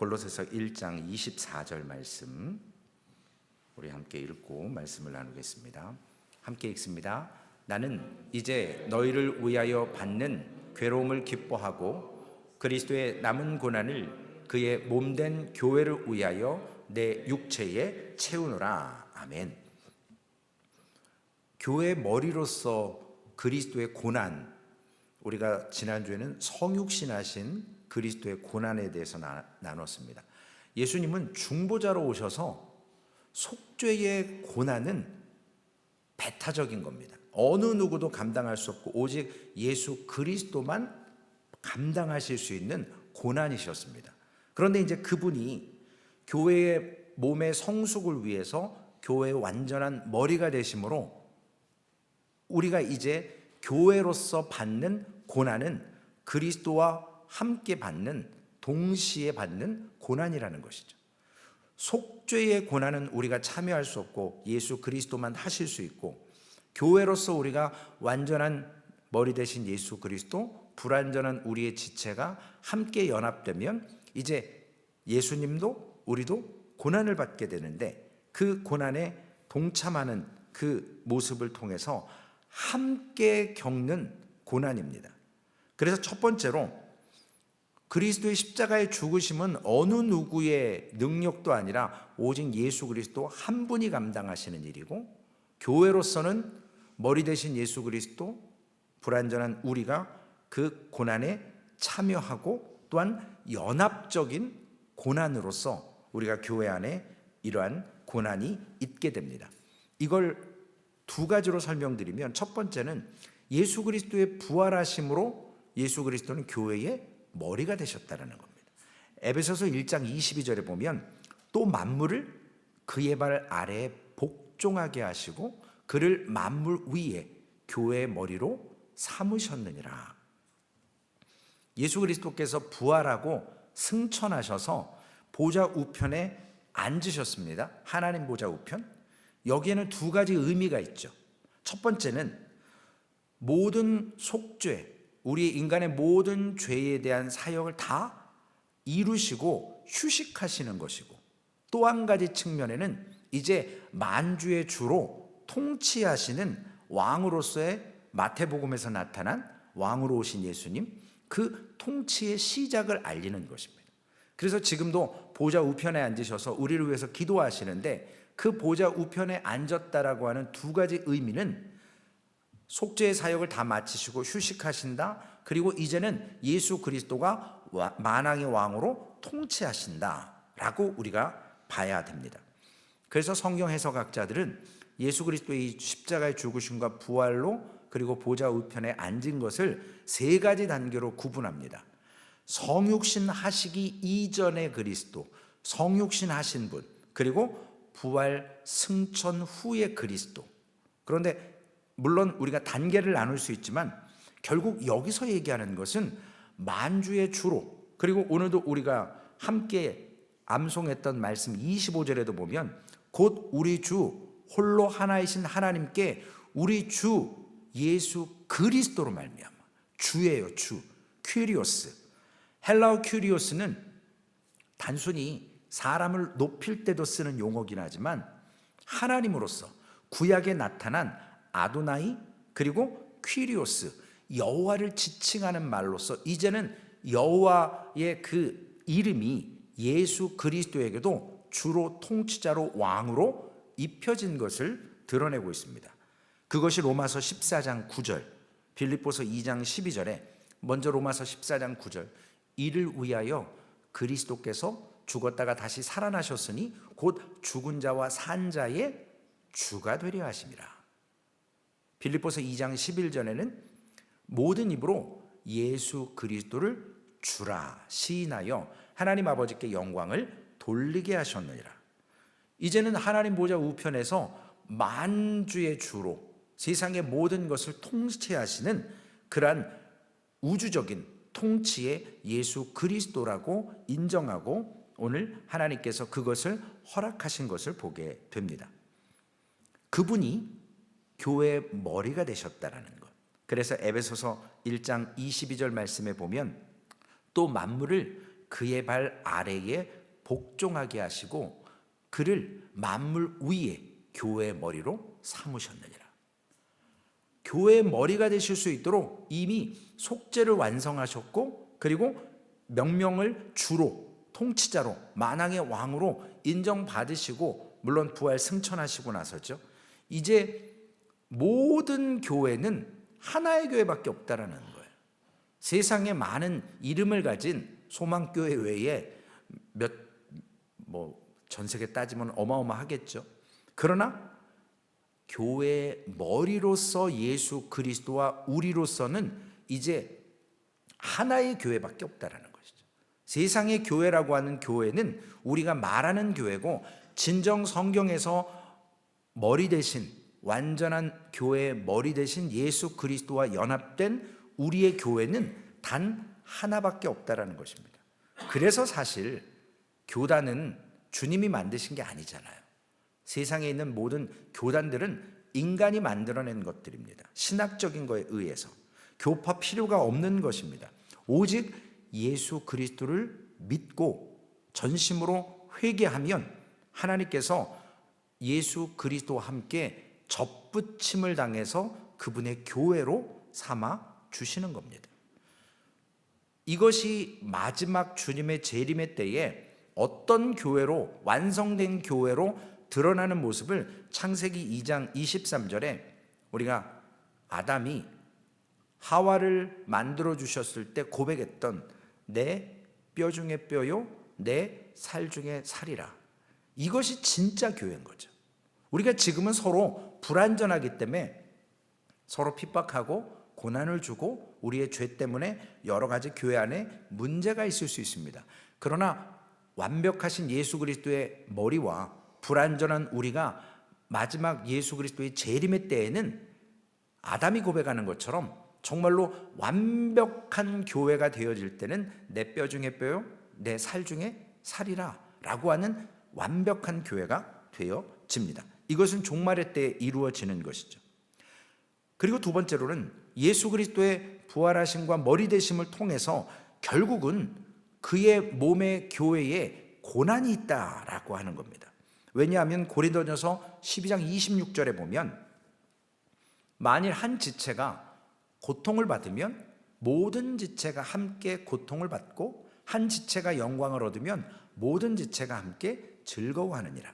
골로새서 1장 24절 말씀 우리 함께 읽고 말씀을 나누겠습니다. 함께 읽습니다. 나는 이제 너희를 위하여 받는 괴로움을 기뻐하고 그리스도의 남은 고난을 그의 몸된 교회를 위하여 내 육체에 채우노라. 아멘. 교회의 머리로서 그리스도의 고난, 우리가 지난주에는 성육신하신 그리스도의 고난에 대해서 나눴습니다. 예수님은 중보자로 오셔서 속죄의 고난은 배타적인 겁니다. 어느 누구도 감당할 수 없고 오직 예수 그리스도만 감당하실 수 있는 고난이셨습니다. 그런데 이제 그분이 교회의 몸의 성숙을 위해서 교회의 완전한 머리가 되심으로 우리가 이제 교회로서 받는 고난은 그리스도와 함께 받는, 동시에 받는 고난이라는 것이죠. 속죄의 고난은 우리가 참여할 수 없고 예수 그리스도만 하실 수 있고, 교회로서 우리가 완전한 머리 대신 예수 그리스도, 불완전한 우리의 지체가 함께 연합되면 이제 예수님도 우리도 고난을 받게 되는데, 그 고난에 동참하는 그 모습을 통해서 함께 겪는 고난입니다. 그래서 첫 번째로 그리스도의 십자가의 죽으심은 어느 누구의 능력도 아니라 오직 예수 그리스도 한 분이 감당하시는 일이고, 교회로서는 머리 대신 예수 그리스도, 불완전한 우리가 그 고난에 참여하고 또한 연합적인 고난으로서 우리가 교회 안에 이러한 고난이 있게 됩니다. 이걸 두 가지로 설명드리면, 첫 번째는 예수 그리스도의 부활하심으로 예수 그리스도는 교회의 머리가 되셨다는 겁니다. 에베소서 1장 22절에 보면 또 만물을 그의 발 아래에 복종하게 하시고 그를 만물 위에 교회의 머리로 삼으셨느니라. 예수 그리스도께서 부활하고 승천하셔서 보좌 우편에 앉으셨습니다. 하나님 보좌 우편. 여기에는 두 가지 의미가 있죠. 첫 번째는 모든 속죄, 우리 인간의 모든 죄에 대한 사역을 다 이루시고 휴식하시는 것이고, 또 한 가지 측면에는 이제 만주의 주로 통치하시는 왕으로서의, 마태복음에서 나타난 왕으로 오신 예수님, 그 통치의 시작을 알리는 것입니다. 그래서 지금도 보좌 우편에 앉으셔서 우리를 위해서 기도하시는데, 그 보좌 우편에 앉았다라고 하는 두 가지 의미는 속죄의 사역을 다 마치시고 휴식하신다, 그리고 이제는 예수 그리스도가 만왕의 왕으로 통치하신다라고 우리가 봐야 됩니다. 그래서 성경 해석학자들은 예수 그리스도의 십자가의 죽으심과 부활로 그리고 보좌 우편에 앉은 것을 세 가지 단계로 구분합니다. 성육신 하시기 이전의 그리스도, 성육신 하신 분, 그리고 부활 승천 후의 그리스도. 그런데 물론 우리가 단계를 나눌 수 있지만 결국 여기서 얘기하는 것은 만주의 주로, 그리고 오늘도 우리가 함께 암송했던 말씀 25절에도 보면 곧 우리 주 홀로 하나이신 하나님께 우리 주 예수 그리스도로 말미암아. 주예요, 주. 큐리오스. 헬라어 큐리오스는 단순히 사람을 높일 때도 쓰는 용어긴 하지만 하나님으로서 구약에 나타난 아도나이, 그리고 퀴리오스, 여호와를 지칭하는 말로서 이제는 여호와의 그 이름이 예수 그리스도에게도 주로 통치자로 왕으로 입혀진 것을 드러내고 있습니다. 그것이 로마서 14장 9절, 빌립보서 2장 12절에 먼저 로마서 14장 9절, 이를 위하여 그리스도께서 죽었다가 다시 살아나셨으니 곧 죽은 자와 산 자의 주가 되려 하심이라. 빌립보서 2장 11절에는 모든 입으로 예수 그리스도를 주라 시인하여 하나님 아버지께 영광을 돌리게 하셨느니라. 이제는 하나님 보좌 우편에서 만주의 주로 세상의 모든 것을 통치하시는 그러한 우주적인 통치의 예수 그리스도라고 인정하고 오늘 하나님께서 그것을 허락하신 것을 보게 됩니다. 그분이 교회의 머리가 되셨다라는 것. 그래서 에베소서 1장 22절 말씀에 보면 또 만물을 그의 발 아래에 복종하게 하시고 그를 만물 위에 교회의 머리로 삼으셨느니라. 교회의 머리가 되실 수 있도록 이미 속죄를 완성하셨고, 그리고 명령을 주로, 통치자로, 만왕의 왕으로 인정받으시고, 물론 부활 승천하시고 나서죠, 이제 모든 교회는 하나의 교회밖에 없다라는 거예요. 세상에 많은 이름을 가진 소망교회 외에 전 세계 따지면 어마어마하겠죠. 그러나 교회의 머리로서 예수 그리스도와 우리로서는 이제 하나의 교회밖에 없다라는 것이죠. 세상의 교회라고 하는 교회는 우리가 말하는 교회고, 진정 성경에서 머리 대신, 완전한 교회의 머리 대신 예수 그리스도와 연합된 우리의 교회는 단 하나밖에 없다라는 것입니다. 그래서 사실 교단은 주님이 만드신 게 아니잖아요. 세상에 있는 모든 교단들은 인간이 만들어낸 것들입니다. 신학적인 거에 의해서 교파 필요가 없는 것입니다. 오직 예수 그리스도를 믿고 전심으로 회개하면 하나님께서 예수 그리스도와 함께 접붙임을 당해서 그분의 교회로 삼아 주시는 겁니다. 이것이 마지막 주님의 재림의 때에 어떤 교회로, 완성된 교회로 드러나는 모습을 창세기 2장 23절에 우리가 아담이 하와를 만들어 주셨을 때 고백했던 내 뼈 중에 뼈요 내 살 중에 살이라, 이것이 진짜 교회인 거죠. 우리가 지금은 서로 불완전하기 때문에 서로 핍박하고 고난을 주고 우리의 죄 때문에 여러 가지 교회 안에 문제가 있을 수 있습니다. 그러나 완벽하신 예수 그리스도의 머리와 불완전한 우리가 마지막 예수 그리스도의 재림의 때에는 아담이 고백하는 것처럼 정말로 완벽한 교회가 되어질 때는 내 뼈 중에 뼈요 내 살 중에 살이라 라고 하는 완벽한 교회가 되어집니다. 이것은 종말의 때에 이루어지는 것이죠. 그리고 두 번째로는 예수 그리스도의 부활하심과 머리 되심을 통해서 결국은 그의 몸의 교회에 고난이 있다라고 하는 겁니다. 왜냐하면 고린도전서 12장 26절에 보면 만일 한 지체가 고통을 받으면 모든 지체가 함께 고통을 받고 한 지체가 영광을 얻으면 모든 지체가 함께 즐거워하느니라.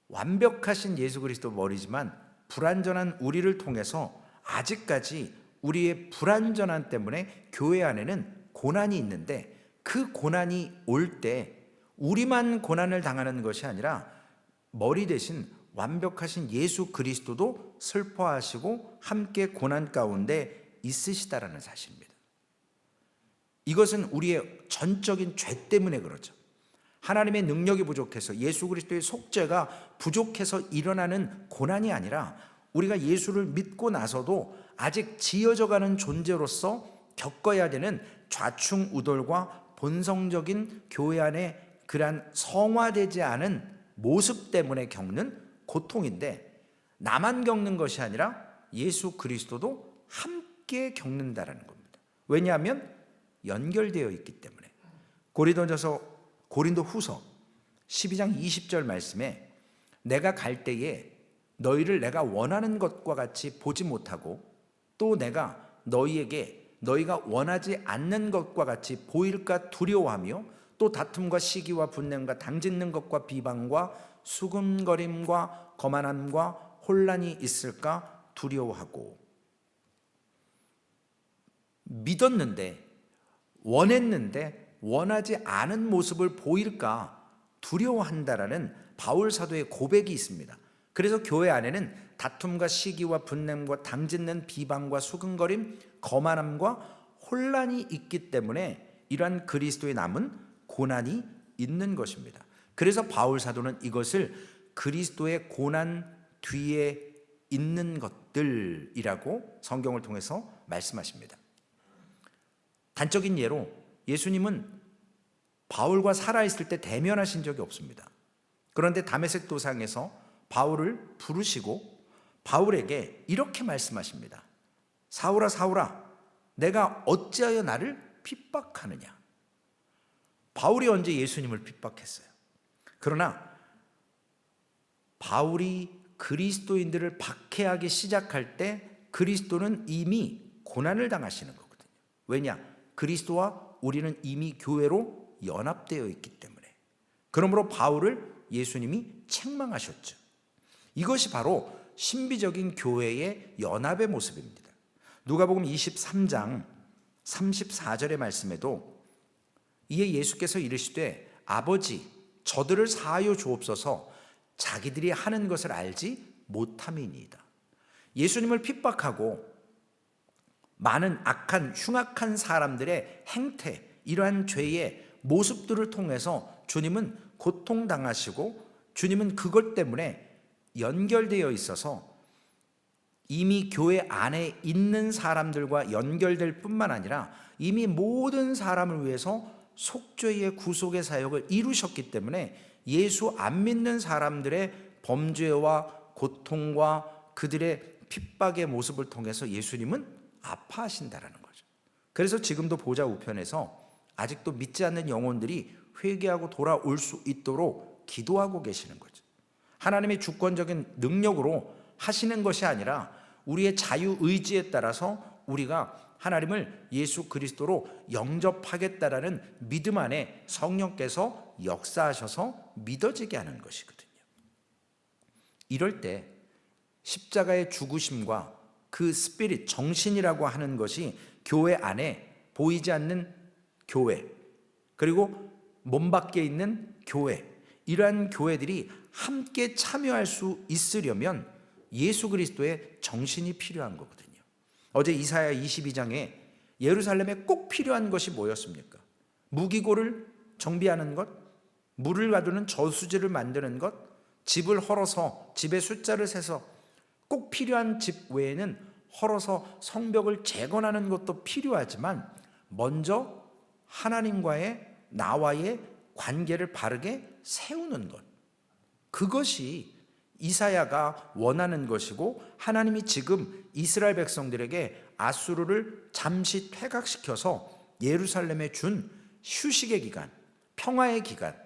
완벽하신 예수 그리스도 머리지만 불완전한 우리를 통해서 아직까지 우리의 불완전함 때문에 교회 안에는 고난이 있는데, 그 고난이 올 때 우리만 고난을 당하는 것이 아니라 머리 대신 완벽하신 예수 그리스도도 슬퍼하시고 함께 고난 가운데 있으시다라는 사실입니다. 이것은 우리의 전적인 죄 때문에 그렇죠. 하나님의 능력이 부족해서, 예수 그리스도의 속죄가 부족해서 일어나는 고난이 아니라 우리가 예수를 믿고 나서도 아직 지어져가는 존재로서 겪어야 되는 좌충우돌과 본성적인 교회 안에 그러한 성화되지 않은 모습 때문에 겪는 고통인데, 나만 겪는 것이 아니라 예수 그리스도도 함께 겪는다라는 겁니다. 왜냐하면 연결되어 있기 때문에. 고린도 후서 12장 20절 말씀에 내가 갈 때에 너희를 내가 원하는 것과 같이 보지 못하고 또 내가 너희에게 너희가 원하지 않는 것과 같이 보일까 두려워하며 또 다툼과 시기와 분냄과 당짓는 것과 비방과 수군거림과 거만함과 혼란이 있을까 두려워하고. 믿었는데, 원했는데 원하지 않은 모습을 보일까 두려워한다라는 바울 사도의 고백이 있습니다. 그래서 교회 안에는 다툼과 시기와 분냄과 당짓는 비방과 수근거림, 거만함과 혼란이 있기 때문에 이러한 그리스도의 남은 고난이 있는 것입니다. 그래서 바울 사도는 이것을 그리스도의 고난 뒤에 있는 것들이라고 성경을 통해서 말씀하십니다. 단적인 예로 예수님은 바울과 살아있을 때 대면하신 적이 없습니다. 그런데 다메섹 도상에서 바울을 부르시고 바울에게 이렇게 말씀하십니다. 사울아 사울아, 내가 어찌하여 나를 핍박하느냐? 바울이 언제 예수님을 핍박했어요? 그러나 바울이 그리스도인들을 박해하기 시작할 때 그리스도는 이미 고난을 당하시는 거거든요. 왜냐? 그리스도와 우리는 이미 교회로 연합되어 있기 때문에. 그러므로 바울을 예수님이 책망하셨죠. 이것이 바로 신비적인 교회의 연합의 모습입니다. 누가복음 23장 34절의 말씀에도 이에 예수께서 이르시되 아버지 저들을 사하여 주옵소서 자기들이 하는 것을 알지 못함이니이다. 예수님을 핍박하고 많은 악한 흉악한 사람들의 행태, 이러한 죄의 모습들을 통해서 주님은 고통당하시고 주님은 그것 때문에 연결되어 있어서 이미 교회 안에 있는 사람들과 연결될 뿐만 아니라 이미 모든 사람을 위해서 속죄의 구속의 사역을 이루셨기 때문에 예수 안 믿는 사람들의 범죄와 고통과 그들의 핍박의 모습을 통해서 예수님은 아파하신다라는 거죠. 그래서 지금도 보좌 우편에서 아직도 믿지 않는 영혼들이 회개하고 돌아올 수 있도록 기도하고 계시는 거죠. 하나님의 주권적인 능력으로 하시는 것이 아니라 우리의 자유의지에 따라서 우리가 하나님을 예수 그리스도로 영접하겠다라는 믿음 안에 성령께서 역사하셔서 믿어지게 하는 것이거든요. 이럴 때 십자가의 죽으심과 그 스피릿, 정신이라고 하는 것이 교회 안에 보이지 않는 교회, 그리고 몸 밖에 있는 교회, 이러한 교회들이 함께 참여할 수 있으려면 예수 그리스도의 정신이 필요한 거거든요. 어제 이사야 22장에 예루살렘에 꼭 필요한 것이 뭐였습니까? 무기고를 정비하는 것, 물을 가두는 저수지를 만드는 것, 집을 헐어서 집의 숫자를 세서 꼭 필요한 집 외에는 헐어서 성벽을 재건하는 것도 필요하지만 먼저 하나님과의 나와의 관계를 바르게 세우는 것, 그것이 이사야가 원하는 것이고 하나님이 지금 이스라엘 백성들에게 아수르를 잠시 퇴각시켜서 예루살렘에 준 휴식의 기간, 평화의 기간,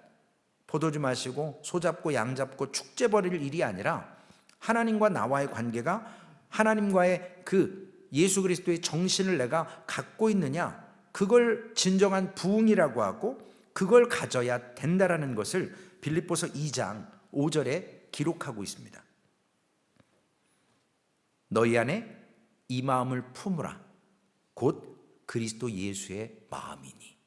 포도주 마시고 소잡고 양잡고 축제 벌일 일이 아니라 하나님과 나와의 관계가 하나님과의 그 예수 그리스도의 정신을 내가 갖고 있느냐, 그걸 진정한 부흥이라고 하고 그걸 가져야 된다라는 것을 빌립보서 2장 5절에 기록하고 있습니다. 너희 안에 이 마음을 품으라. 곧 그리스도 예수의 마음이니.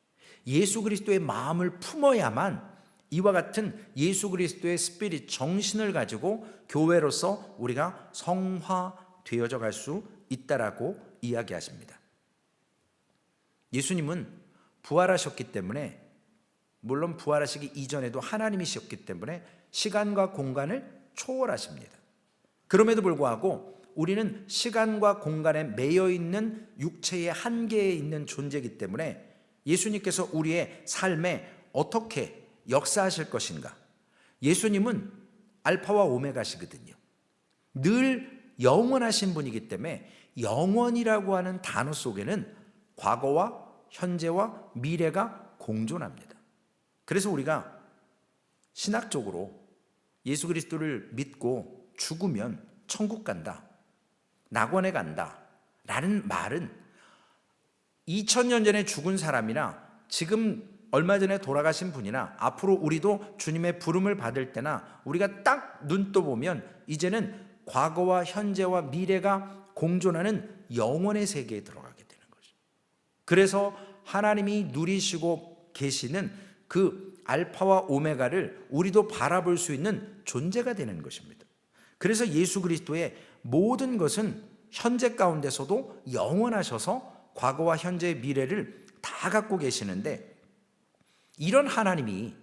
예수 그리스도의 마음을 품어야만 이와 같은 예수 그리스도의 스피릿, 정신을 가지고 교회로서 우리가 성화되어져 갈 수 있다라고 이야기하십니다. 예수님은 부활하셨기 때문에, 물론 부활하시기 이전에도 하나님이셨기 때문에 시간과 공간을 초월하십니다. 그럼에도 불구하고 우리는 시간과 공간에 매여 있는 육체의 한계에 있는 존재이기 때문에 예수님께서 우리의 삶에 어떻게 역사하실 것인가? 예수님은 알파와 오메가시거든요. 늘 영원하신 분이기 때문에 영원이라고 하는 단어 속에는 과거와 현재와 미래가 공존합니다. 그래서 우리가 신학적으로 예수 그리스도를 믿고 죽으면 천국 간다, 낙원에 간다 라는 말은 2000년 전에 죽은 사람이나 지금 얼마 전에 돌아가신 분이나 앞으로 우리도 주님의 부름을 받을 때나 우리가 딱 눈 떠보면 이제는 과거와 현재와 미래가 공존하는 영원의 세계에 들어가게 되는 거죠. 그래서 하나님이 누리시고 계시는 그 알파와 오메가를 우리도 바라볼 수 있는 존재가 되는 것입니다. 그래서 예수 그리스도의 모든 것은 현재 가운데서도 영원하셔서 과거와 현재의 미래를 다 갖고 계시는데, 이런 하나님이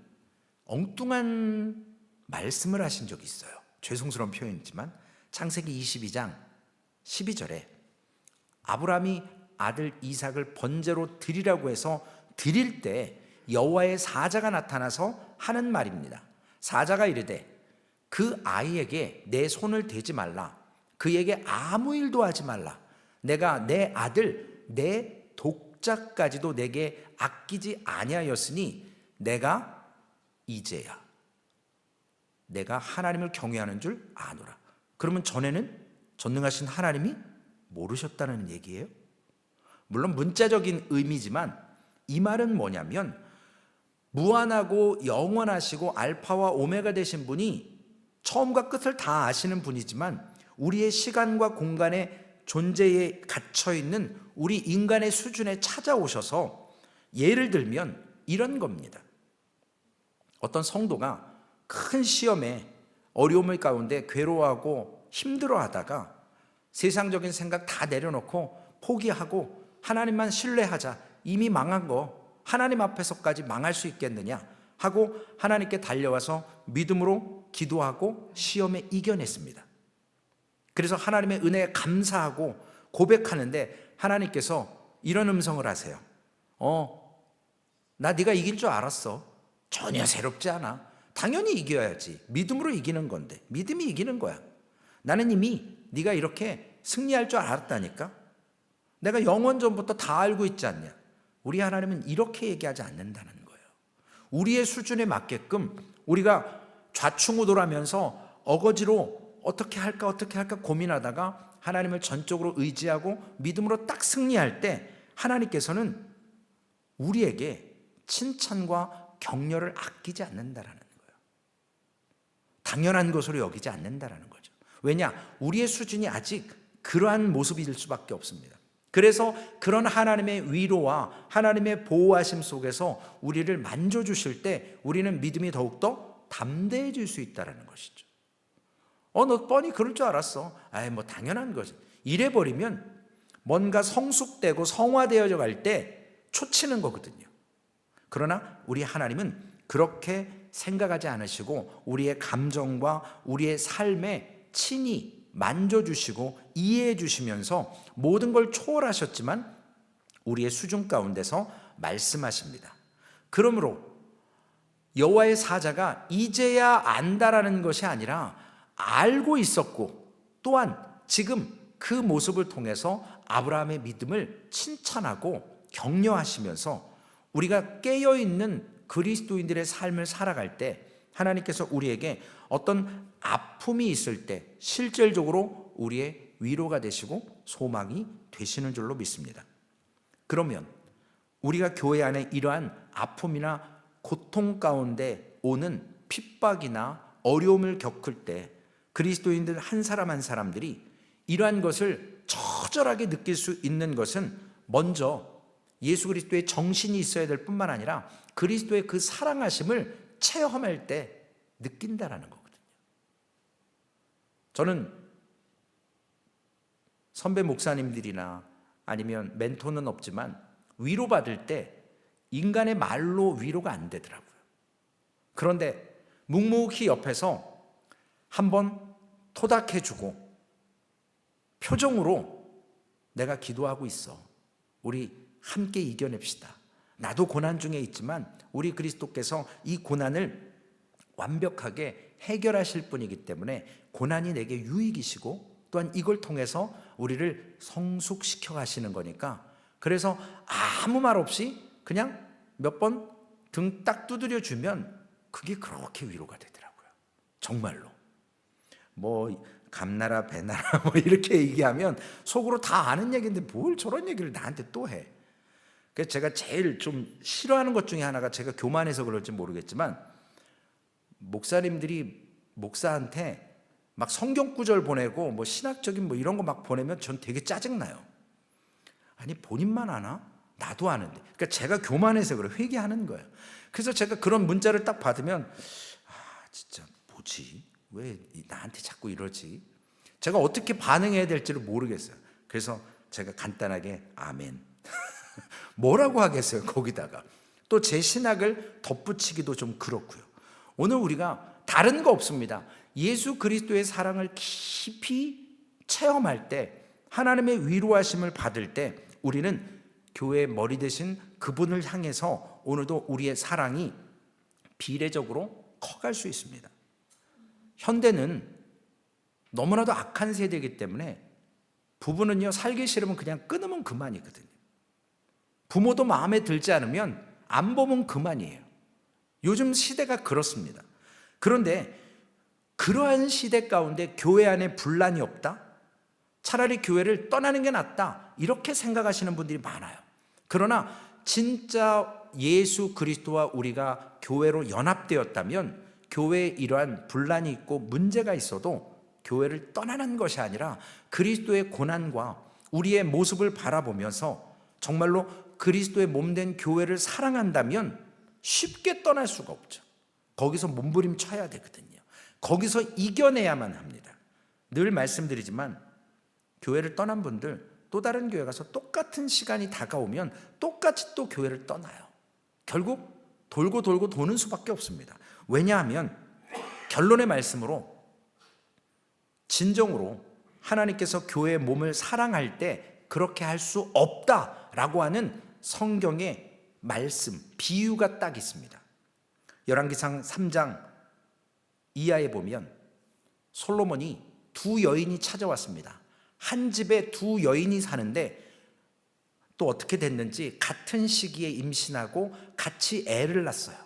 엉뚱한 말씀을 하신 적이 있어요. 죄송스러운 표현이지만 창세기 22장 12절에 아브라함이 아들 이삭을 번제로 드리라고 해서 드릴 때 여호와의 사자가 나타나서 하는 말입니다. 사자가 이르되 그 아이에게 내 손을 대지 말라, 그에게 아무 일도 하지 말라, 내가 내 아들 내 독자까지도 내게 아끼지 아니하였으니 내가 이제야 내가 하나님을 경외하는 줄 아노라. 그러면 전에는 전능하신 하나님이 모르셨다는 얘기예요? 물론 문자적인 의미지만 이 말은 뭐냐면 무한하고 영원하시고 알파와 오메가 되신 분이 처음과 끝을 다 아시는 분이지만 우리의 시간과 공간의 존재에 갇혀있는 우리 인간의 수준에 찾아오셔서 예를 들면 이런 겁니다. 어떤 성도가 큰 시험에 어려움을 가운데 괴로워하고 힘들어하다가 세상적인 생각 다 내려놓고 포기하고 하나님만 신뢰하자, 이미 망한 거 하나님 앞에서까지 망할 수 있겠느냐 하고 하나님께 달려와서 믿음으로 기도하고 시험에 이겨냈습니다. 그래서 하나님의 은혜에 감사하고 고백하는데 하나님께서 이런 음성을 하세요. 나 네가 이길 줄 알았어. 전혀 새롭지 않아. 당연히 이겨야지. 믿음으로 이기는 건데. 믿음이 이기는 거야. 나는 이미 네가 이렇게 승리할 줄 알았다니까. 내가 영원 전부터 다 알고 있지 않냐. 우리 하나님은 이렇게 얘기하지 않는다는 거예요. 우리의 수준에 맞게끔 우리가 좌충우돌하면서 어거지로 어떻게 할까 고민하다가 하나님을 전적으로 의지하고 믿음으로 딱 승리할 때 하나님께서는 우리에게 칭찬과 격려를 아끼지 않는다라는 거예요. 당연한 것으로 여기지 않는다라는 거죠. 왜냐? 우리의 수준이 아직 그러한 모습일 수밖에 없습니다. 그래서 그런 하나님의 위로와 하나님의 보호하심 속에서 우리를 만져주실 때 우리는 믿음이 더욱더 담대해질 수 있다는 것이죠. 너 뻔히 그럴 줄 알았어. 뭐 당연한 거지. 이래버리면 뭔가 성숙되고 성화되어져 갈 때 초치는 거거든요. 그러나 우리 하나님은 그렇게 생각하지 않으시고 우리의 감정과 우리의 삶에 친히 만져주시고 이해해 주시면서 모든 걸 초월하셨지만 우리의 수준 가운데서 말씀하십니다. 그러므로 여호와의 사자가 이제야 안다라는 것이 아니라 알고 있었고 또한 지금 그 모습을 통해서 아브라함의 믿음을 칭찬하고 격려하시면서 우리가 깨어있는 그리스도인들의 삶을 살아갈 때 하나님께서 우리에게 어떤 아픔이 있을 때 실질적으로 우리의 위로가 되시고 소망이 되시는 줄로 믿습니다. 그러면 우리가 교회 안에 이러한 아픔이나 고통 가운데 오는 핍박이나 어려움을 겪을 때 그리스도인들 한 사람 한 사람들이 이러한 것을 처절하게 느낄 수 있는 것은 먼저 예수 그리스도의 정신이 있어야 될 뿐만 아니라 그리스도의 그 사랑하심을 체험할 때 느낀다라는 거거든요. 저는 선배 목사님들이나 아니면 멘토는 없지만 위로받을 때 인간의 말로 위로가 안 되더라고요. 그런데 묵묵히 옆에서 한번 토닥해주고 표정으로 내가 기도하고 있어. 우리 함께 이겨냅시다. 나도 고난 중에 있지만 우리 그리스도께서 이 고난을 완벽하게 해결하실 분이기 때문에 고난이 내게 유익이시고 또한 이걸 통해서 우리를 성숙시켜 가시는 거니까 그래서 아무 말 없이 그냥 몇 번 등 딱 두드려 주면 그게 그렇게 위로가 되더라고요. 정말로. 뭐 감나라 배나라 뭐 이렇게 얘기하면 속으로 다 아는 얘기인데 뭘 저런 얘기를 나한테 또 해. 그래서 제가 제일 좀 싫어하는 것 중에 하나가 제가 교만해서 그럴지 모르겠지만 목사님들이 목사한테 막 성경 구절 보내고 뭐 신학적인 뭐 이런 거 막 보내면 전 되게 짜증나요. 아니 본인만 아나? 나도 아는데. 그러니까 제가 교만해서 그래. 회개하는 거예요. 그래서 제가 그런 문자를 딱 받으면 진짜 뭐지? 왜 나한테 자꾸 이러지? 제가 어떻게 반응해야 될지를 모르겠어요. 그래서 제가 간단하게 아멘. 뭐라고 하겠어요 거기다가. 또 제 신학을 덧붙이기도 좀 그렇고요. 오늘 우리가 다른 거 없습니다. 예수 그리스도의 사랑을 깊이 체험할 때 하나님의 위로하심을 받을 때 우리는 교회의 머리 되신 그분을 향해서 오늘도 우리의 사랑이 비례적으로 커갈 수 있습니다. 현대는 너무나도 악한 세대이기 때문에 부부는요 살기 싫으면 그냥 끊으면 그만이거든요. 부모도 마음에 들지 않으면 안 보면 그만이에요. 요즘 시대가 그렇습니다. 그런데 그러한 시대 가운데 교회 안에 분란이 없다? 차라리 교회를 떠나는 게 낫다, 이렇게 생각하시는 분들이 많아요. 그러나 진짜 예수 그리스도와 우리가 교회로 연합되었다면 교회에 이러한 분란이 있고 문제가 있어도 교회를 떠나는 것이 아니라 그리스도의 고난과 우리의 모습을 바라보면서 정말로 그리스도의 몸된 교회를 사랑한다면 쉽게 떠날 수가 없죠. 거기서 몸부림쳐야 되거든요. 거기서 이겨내야만 합니다. 늘 말씀드리지만 교회를 떠난 분들 또 다른 교회 가서 똑같은 시간이 다가오면 똑같이 또 교회를 떠나요. 결국 돌고 돌고 도는 수밖에 없습니다. 왜냐하면 결론의 말씀으로 진정으로 하나님께서 교회의 몸을 사랑할 때 그렇게 할 수 없다라고 하는 성경의 말씀, 비유가 딱 있습니다. 열왕기상 3장 이하에 보면 솔로몬이 두 여인이 찾아왔습니다. 한 집에 두 여인이 사는데 또 어떻게 됐는지 같은 시기에 임신하고 같이 애를 낳았어요.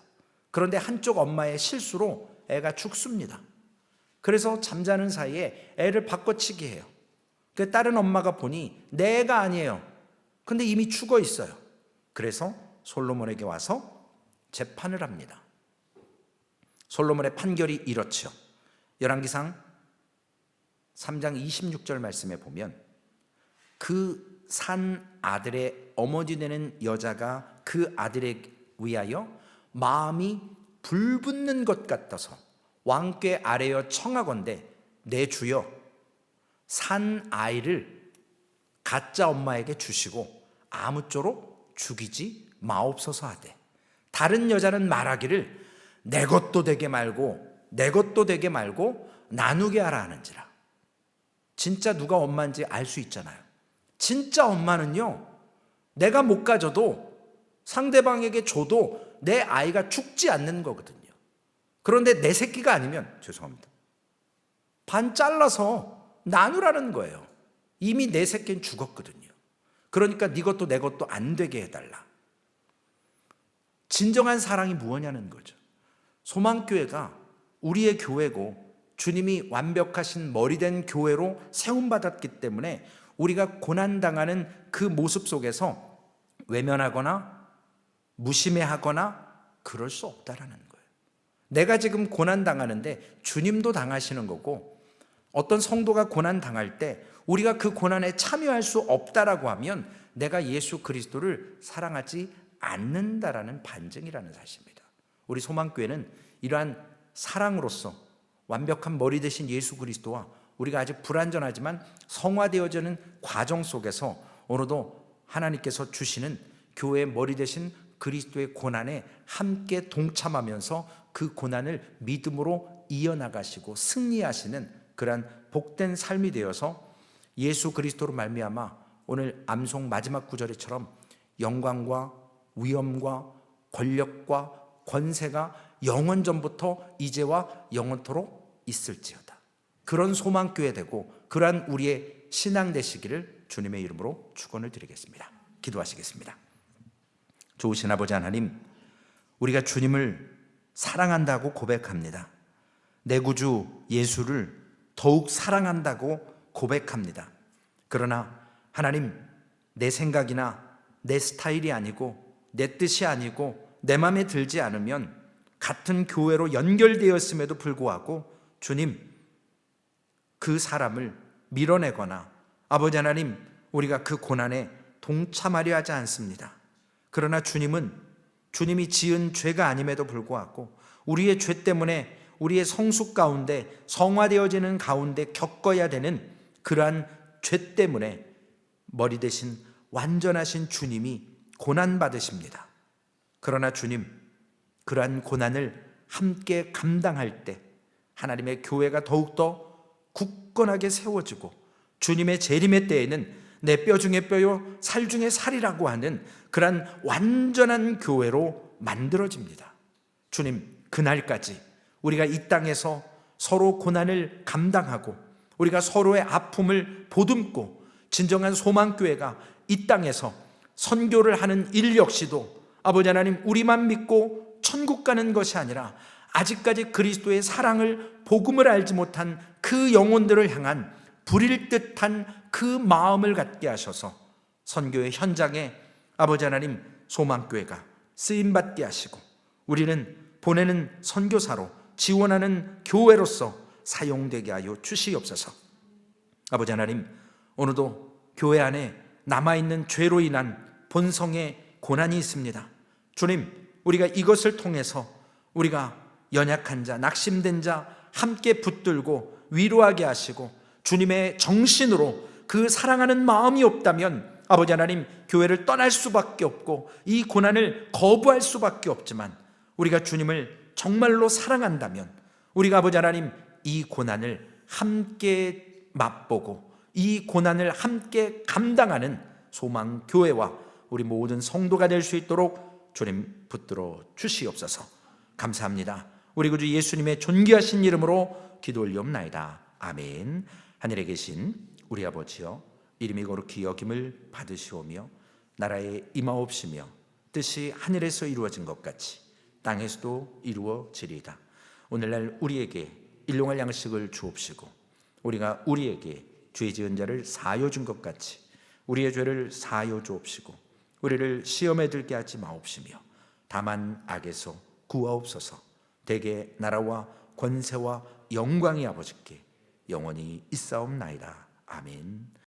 그런데 한쪽 엄마의 실수로 애가 죽습니다. 그래서 잠자는 사이에 애를 바꿔치기 해요. 그 다른 엄마가 보니 내 애가 아니에요. 근데 이미 죽어 있어요. 그래서 솔로몬에게 와서 재판을 합니다. 솔로몬의 판결이 이렇죠. 열왕기상 3장 26절 말씀에 보면 그 산 아들의 어머니 되는 여자가 그 아들에 위하여 마음이 불붙는 것 같아서 왕께 아뢰어 청하건대 내 주여 산 아이를 가짜 엄마에게 주시고 아무쪼록 죽이지 마옵소서 하되 다른 여자는 말하기를 내 것도 되게 말고 내 것도 되게 말고 나누게 하라 하는지라. 진짜 누가 엄마인지 알 수 있잖아요. 진짜 엄마는요, 내가 못 가져도 상대방에게 줘도 내 아이가 죽지 않는 거거든요. 그런데 내 새끼가 아니면 죄송합니다, 반 잘라서 나누라는 거예요. 이미 내 새끼는 죽었거든요. 그러니까 네 것도 내 것도 안 되게 해달라. 진정한 사랑이 무엇냐는 거죠. 소망교회가 우리의 교회고 주님이 완벽하신 머리된 교회로 세움받았기 때문에 우리가 고난당하는 그 모습 속에서 외면하거나 무심해하거나 그럴 수 없다라는 거예요. 내가 지금 고난당하는데 주님도 당하시는 거고, 어떤 성도가 고난당할 때 우리가 그 고난에 참여할 수 없다라고 하면 내가 예수 그리스도를 사랑하지 않는다라는 반증이라는 사실입니다. 우리 소망교회는 이러한 사랑으로서 완벽한 머리 되신 예수 그리스도와 우리가 아직 불완전하지만 성화되어지는 과정 속에서 오늘도 하나님께서 주시는 교회의 머리 되신 그리스도의 고난에 함께 동참하면서 그 고난을 믿음으로 이어나가시고 승리하시는 그러한 복된 삶이 되어서 예수 그리스도로 말미암아 오늘 암송 마지막 구절에처럼 영광과 위엄과 권력과 권세가 영원전부터 이제와 영원토록 있을지어다. 그런 소망교회 되고 그러한 우리의 신앙 되시기를 주님의 이름으로 축원을 드리겠습니다. 기도하시겠습니다. 좋으신 아버지 하나님, 우리가 주님을 사랑한다고 고백합니다. 내 구주 예수를 더욱 사랑한다고 고백합니다. 그러나 하나님, 내 생각이나 내 스타일이 아니고 내 뜻이 아니고 내 마음에 들지 않으면 같은 교회로 연결되었음에도 불구하고 주님, 그 사람을 밀어내거나 아버지 하나님, 우리가 그 고난에 동참하려 하지 않습니다. 그러나 주님은 주님이 지은 죄가 아님에도 불구하고 우리의 죄 때문에 우리의 성숙 가운데 성화되어지는 가운데 겪어야 되는 그러한 죄 때문에 머리 대신 완전하신 주님이 고난받으십니다. 그러나 주님, 그러한 고난을 함께 감당할 때 하나님의 교회가 더욱더 굳건하게 세워지고 주님의 재림의 때에는 내 뼈 중에 뼈요 살 중에 살이라고 하는 그러한 완전한 교회로 만들어집니다. 주님, 그날까지 우리가 이 땅에서 서로 고난을 감당하고 우리가 서로의 아픔을 보듬고 진정한 소망교회가 이 땅에서 선교를 하는 일 역시도 아버지 하나님, 우리만 믿고 천국 가는 것이 아니라 아직까지 그리스도의 사랑을, 복음을 알지 못한 그 영혼들을 향한 불일 듯한 그 마음을 갖게 하셔서 선교의 현장에 아버지 하나님 소망교회가 쓰임받게 하시고 우리는 보내는 선교사로 지원하는 교회로서 사용되게 하여 주시옵소서. 아버지 하나님, 오늘도 교회 안에 남아있는 죄로 인한 본성의 고난이 있습니다. 주님, 우리가 이것을 통해서 우리가 연약한 자, 낙심된 자 함께 붙들고 위로하게 하시고 주님의 정신으로 그 사랑하는 마음이 없다면 아버지 하나님 교회를 떠날 수밖에 없고 이 고난을 거부할 수밖에 없지만 우리가 주님을 정말로 사랑한다면 우리가 아버지 하나님 이 고난을 함께 맛보고 이 고난을 함께 감당하는 소망교회와 우리 모든 성도가 될 수 있도록 주님 붙들어 주시옵소서. 감사합니다. 우리 구주 예수님의 존귀하신 이름으로 기도 올리옵나이다. 아멘. 하늘에 계신 우리 아버지여, 이름이 거룩히 여김을 받으시오며 나라에 임하옵시며 뜻이 하늘에서 이루어진 것 같이 땅에서도 이루어지리이다. 오늘날 우리에게 일용할 양식을 주옵시고 우리가 우리에게 죄 지은 자를 사하여 준 것 같이 우리의 죄를 사하여 주옵시고 우리를 시험에 들게 하지 마옵시며 다만 악에서 구하옵소서. 대개 나라와 권세와 영광이 아버지께 영원히 있사옵나이다. 아멘.